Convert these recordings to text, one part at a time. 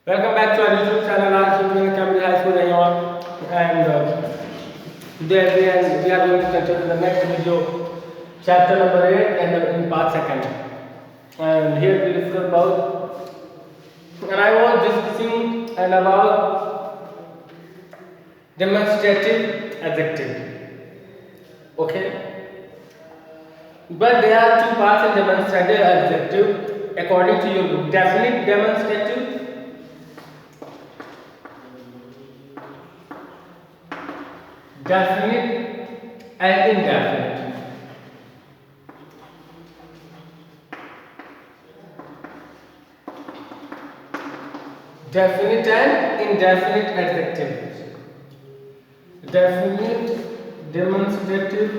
Welcome back to our YouTube channel. आज हम लोग Cambridge High School रहे और and today we are going to continue the next video, chapter number 8 and in part second. And here we discuss about and I was discussing and about demonstrative adjective. Okay, but there are two parts in demonstrative adjective according to your book. Definite demonstrative. Definite and indefinite. Definite and indefinite adjectives. Definite, demonstrative,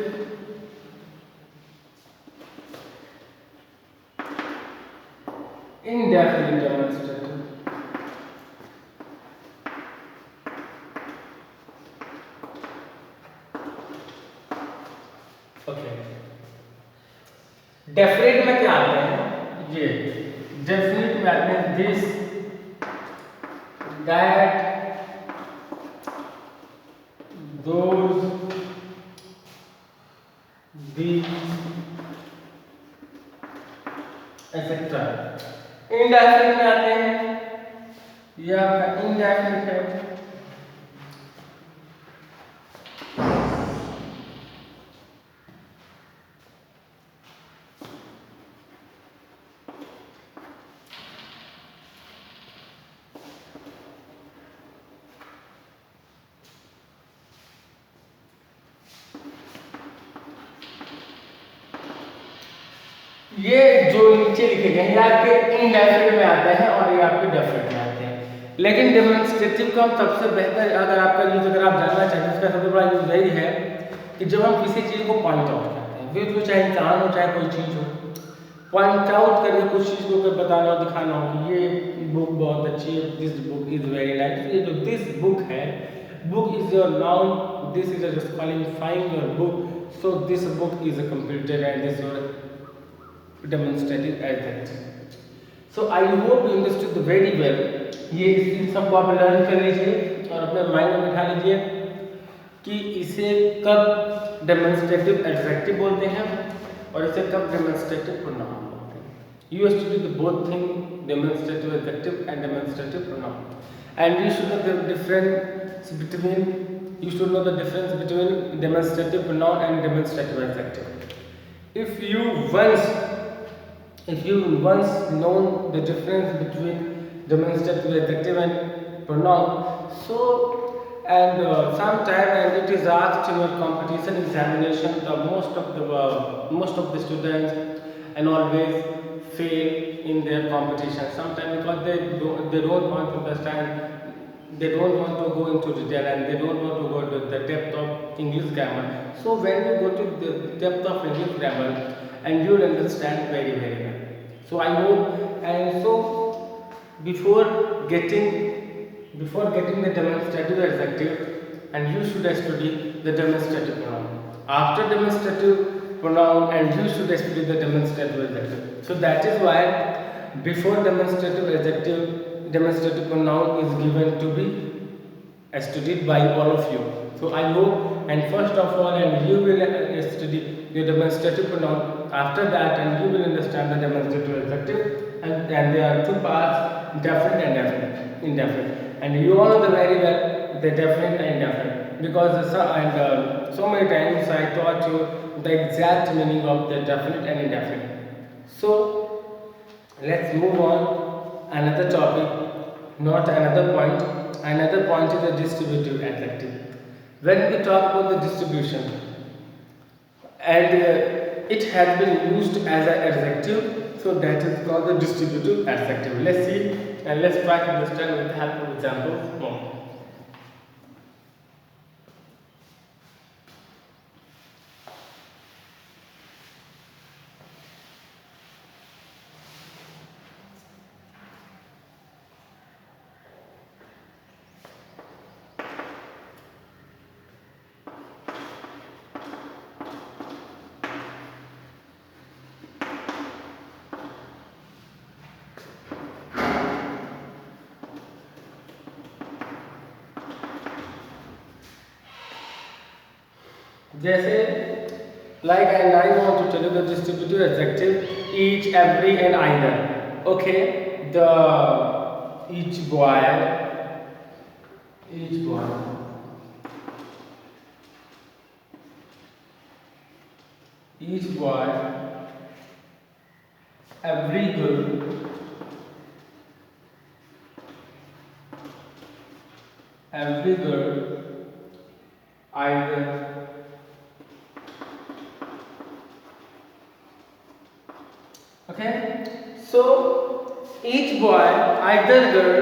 indefinite demonstrative. Okay. Definite में क्या आते हैं ये definite में आते हैं this that those these etcetera. Indefinite में आते हैं या इनडेफिनेट है ये जो नीचे लिखे गए हैं आपके इनडेफिनेट में आते हैं और ये आपके डेफिनेट में आते हैं। लेकिन डेमोन्स्ट्रेटिव का सबसे बेहतर अगर आपका यूज अगर आप जानना चाहते हैं इसका सबसे बड़ा यूज यही है कि जब हम किसी चीज़ को पॉइंट आउट करते हैं फिर वो चाहे इंसान हो चाहे कोई चीज़ हो, पॉइंट आउट करके कुछ चीज़ को बताना हो दिखाना हो कि ये बुक बहुत अच्छी है, this book is very nice. ये जो दिस बुक है, book is your noun, this is just qualifying your book, so this book is a completed and this your demonstrative adjective. So I hope you understood very well. ये इन सबको आप learn कर लीजिए और अपने mind में बिठा लीजिए कि इसे कब डेमोन्स्ट्रेटिव एडजेक्टिव बोलते हैं और इसे कब डेमोन्स्ट्रेटिव प्रोनाउन बोलते हैं. You study the both thing, demonstrative adjective and demonstrative pronoun, and you should know the difference between demonstrative pronoun and demonstrative adjective. If you once known the difference between demonstrative adjective and pronoun, so and sometime and it is asked in your competition examination, the most of the students and always fail in their competition sometimes because they don't want to understand, they don't want to go into detail and they don't want to go to the depth of English grammar. So when you go to the depth of English grammar and you will understand very well. So I hope, and so before getting the demonstrative adjective, and you should study the demonstrative pronoun. After demonstrative pronoun, and you should study the demonstrative adjective. So that is why before demonstrative adjective, demonstrative pronoun is given to be studied by all of you. So I hope, and first of all, and you will study the demonstrative pronoun. After that, and you will understand the demonstrative adjective, and there are two parts: definite and indefinite. And you all know very well the definite and indefinite because so many times I taught you the exact meaning of the definite and indefinite. So let's move on another topic, not another point. Another point is the distributive adjective. When we talk about the distribution, and it has been used as an adjective, so that is called the distributive adjective. Let's see and let's try to understand with the help of examples more. जैसे like and I want to tell you the distributive adjective each, every and either. Okay, the each boy, each boy, each boy, every girl, every girl, either. Okay, so each boy, either girl,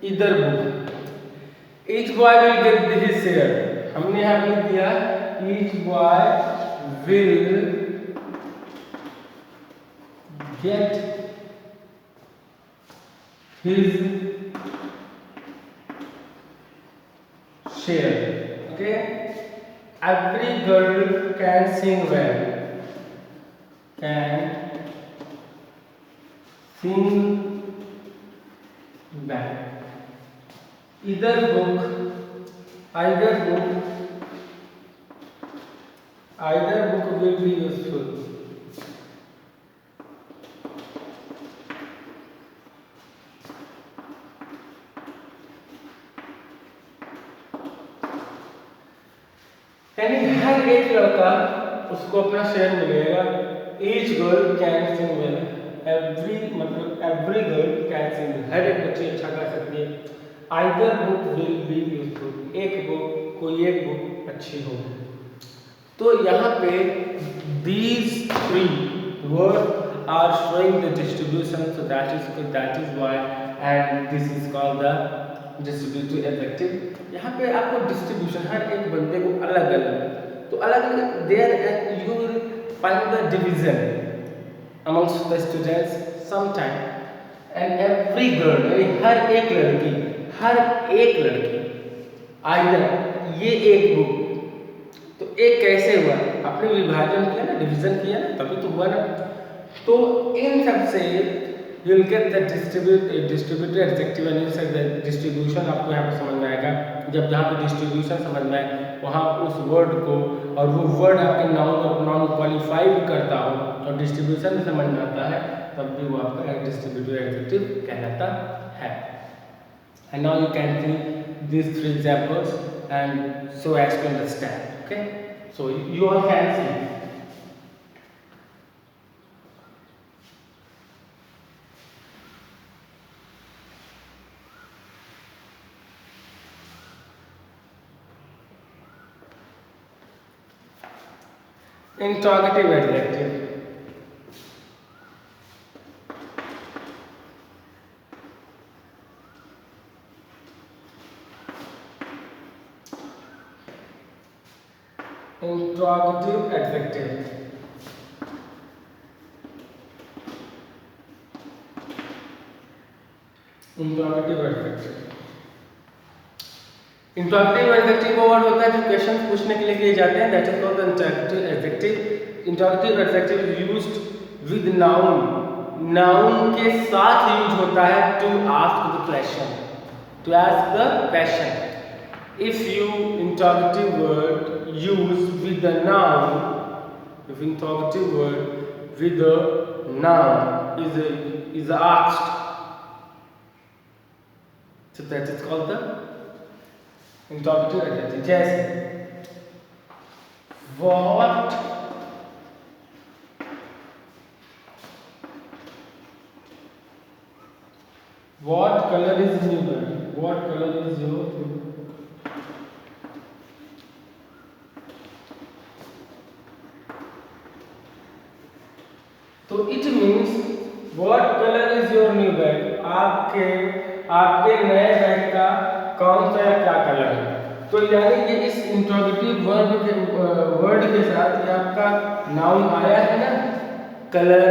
either book. Each boy will get his share. हमने यहाँ लिख दिया each boy will get his share. Okay, every girl can sing well. Can sing well. Either book will be useful. यानी हर एक लड़का उसको अपना share मिलेगा. Each girl can sing well. Every मतलब every girl can sing. हर एक बच्ची अच्छा गा सकती है. Either book will be useful. कोई एक बुक अच्छी हो. तो यहाँ पे these three words are showing the distribution, so that is why, and this is called the distributive adjective. यहाँ पे आपको डिस्ट्रीब्यूशन हर एक बंदे को अलग अलग, तो अलग अलग there you will find the division amongst the students sometime, and every girl यानी हर एक लड़की either ये एक बुक. तो एक कैसे हुआ, आपने विभाजन किया ना, डिवीजन किया ना, तभी तो हुआ ना. तो इन सब से you will get the distributive adjective and use the distribution. आपको यहाँ पे समझ में आएगा. जब जहाँ पे डिस्ट्रीब्यूशन समझ में आए वहाँ उस वर्ड को, और वो वर्ड आपके नाउन और नाउन क्वालिफाई भी करता हो और डिस्ट्रीब्यूशन भी समझ में आता है, तब भी वो आपका एक डिस्ट्रीब्यूटिव एडजेक्टिव कहलाता है. And now you can see these three examples and so as to understand. Okay, so you all can see. Interrogative adjective. Interrogative adjective. Interrogative adjective. Interrogative adjective वो वर्ड होता है जो क्वेश्चन पूछने के लिए किए जाते हैं. That is called the interrogative adjective. Interrogative adjective is used with noun. Noun के साथ यूज होता है to ask the question. If you interrogative word use with the noun, if interrogative word with the noun is asked, so that is called the interrogative adjective. जैसे what color is your bed? What color is your food? तो it means what color is your new bag? आपके नए bag का कौन सा या क्या colour है. तो यानी ये इस इंट्रोगेटिव वर्ड के साथ ये आपका नाउन आया है ना, कलर.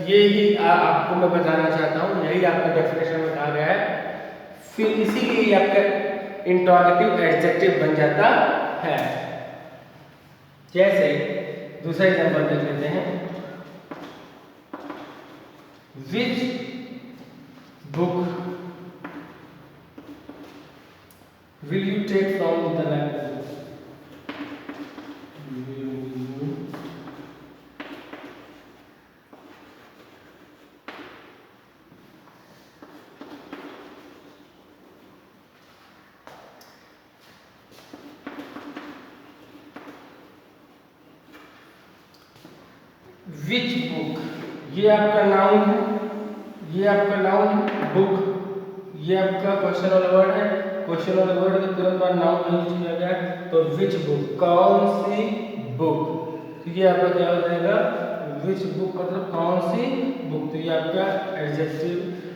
ये ही आपको मैं बताना चाहता हूँ, यही आपका डेफिनेशन में कहा गया है. फिर इसीलिए आपका इंट्रोगेटिव एडजेक्टिव बन जाता है. जैसे दूसरा एग्जांपल देख लेते हैं. Which book will you take from the library? Which book, ये आपका नाउन है, ये आपका नाउन है, बुक ये आपका क्वेश्चन वाला वर्ड है, क्वेश्चन वाला वर्ड के तुरंत बाद नाउन यूज किया गया है, तो विच बुक, कौन सी बुक, तो ये आपका क्या हो जाएगा, विच बुक मतलब कौन सी बुक, तो ये आपका एडजेक्टिव,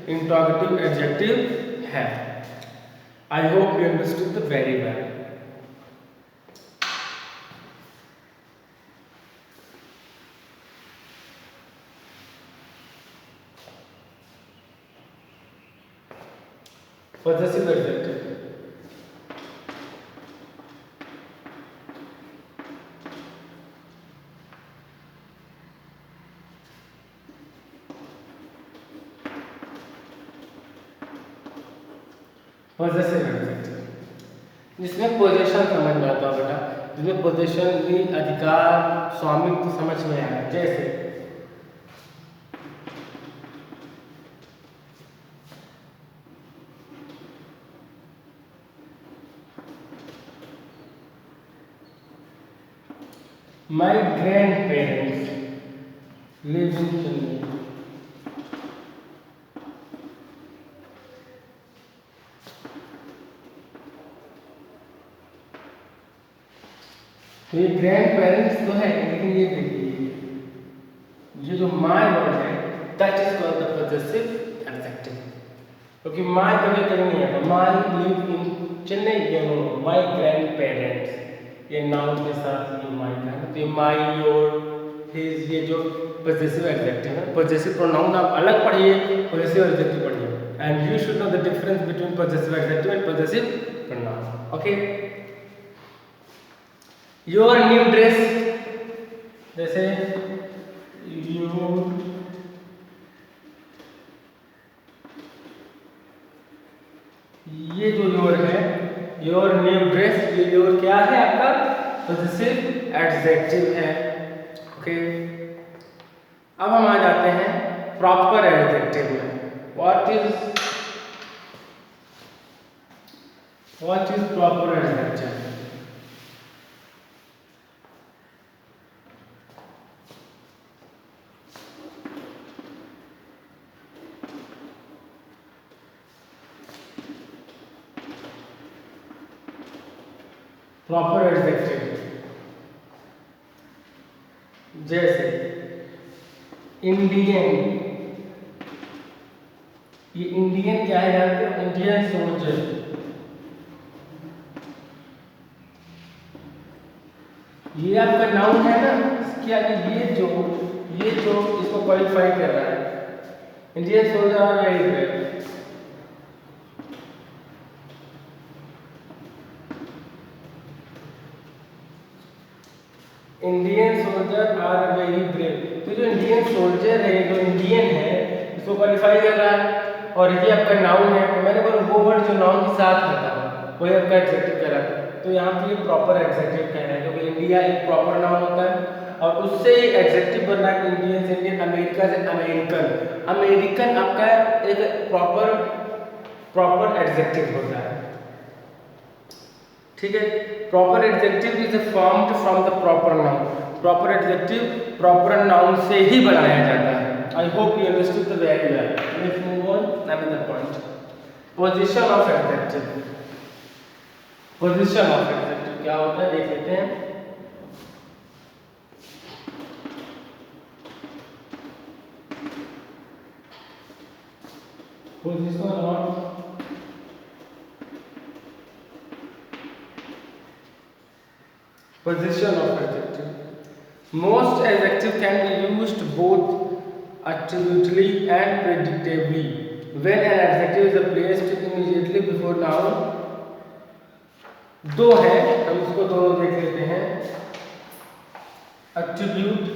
इंट्रोगेटिव एडजेक्टिव है। I hope you understood the very well. Possessive adjective, possessive adjective जिसमें पोजेशन समझ में आता है बेटा, जिसमें पोजेशन भी अधिकार स्वामित्व समझ में आया, जैसे My grandparents live in Chennai. तो ये ग्रैंड पेरेंट्स तो है, लेकिन ये देखिए ये जो माय वर्ड है that is called the possessive adjective, क्योंकि माय कभी कभी नहीं आता, माय लिव इन चेन्नई, ये नो माय ग्रैंड पेरेंट्स, ये नाउन के साथ ये माय का है, तो ये माय योर हिज, ये जो पॉजेसिव एडजेक्टिव है, पॉजेसिव प्रोनाउन आप अलग पढ़िए, पॉजेसिव एडजेक्टिव पढ़िए, and you should know the difference between possessive adjective and possessive pronoun. Okay, your new dress, जैसे यू, ये जो योर है, योर न्यू ड्रेस, ये योर क्या है आपका पॉजेसिव एडजेक्टिव है। ओके, अब हम आ जाते हैं प्रॉपर एडजेक्टिव में। What is proper adjective? Proper adjective जैसे इंडियन, ये इंडियन क्या है जानते हो? इंडियन सोल्जर, ये आपका नाउन है ना, क्या ये जो इसको क्वालिफाई कर रहा है, Indian soldier are very great, Indian soldier are very brave, तो जो इंडियन सोल्जर है, जो इंडियन है, इसको क्वालिफाई कर रहा है, और ये आपका नाउन है, तो मैंने बोला वो वर्ड जो नाउन के साथ आता है वही आपका एडजेक्टिव कहलाता है, तो यहाँ पे ये प्रॉपर एडजेक्टिव कहना है, क्योंकि इंडिया एक प्रॉपर नाउन होता है, और उससे ही एडजेक्टिव बनना है, इंडियन से इंडियन, अमेरिका से अमेरिकन, अमेरिकन आपका एक प्रॉपर एडजेक्टिव होता है। ठीक है, proper adjective is formed from the proper noun, proper adjective proper noun से ही बनाया जाता है। I hope you understood the very well. Let's move on another point, position of adjective. Position of adjective क्या होता है देख लेते हैं। Position of position of adjective. Most adjective can be used both attributively and predictively. When an adjective is placed immediately before noun, दो है, हम इसको दोनों देख लेते हैं। attribute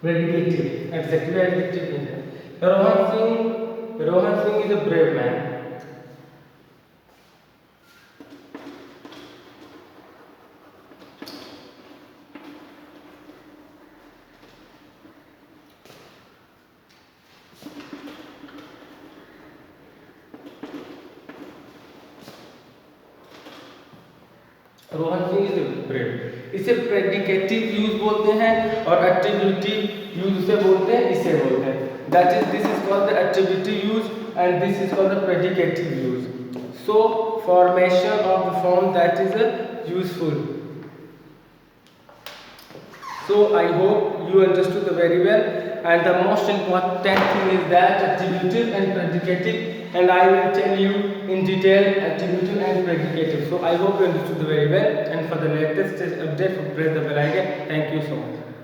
predicative, adjective adjective है। Rohan Singh is a brave man. Rohan is bread. इसे प्रेडिकेटिव यूज बोलते हैं और एट्रीब्यूटिव यूज उसे बोलते हैं, इसे बोलते हैं। That is this is called the attributive use and this is called the predicative use. So formation of the form that is useful. So I hope you understood very well, and the most important thing is that attributive and predicative, and I will tell you in detail attributive and predicative. So I hope you understood very well, and for the latest update press the bell icon. Thank you so much.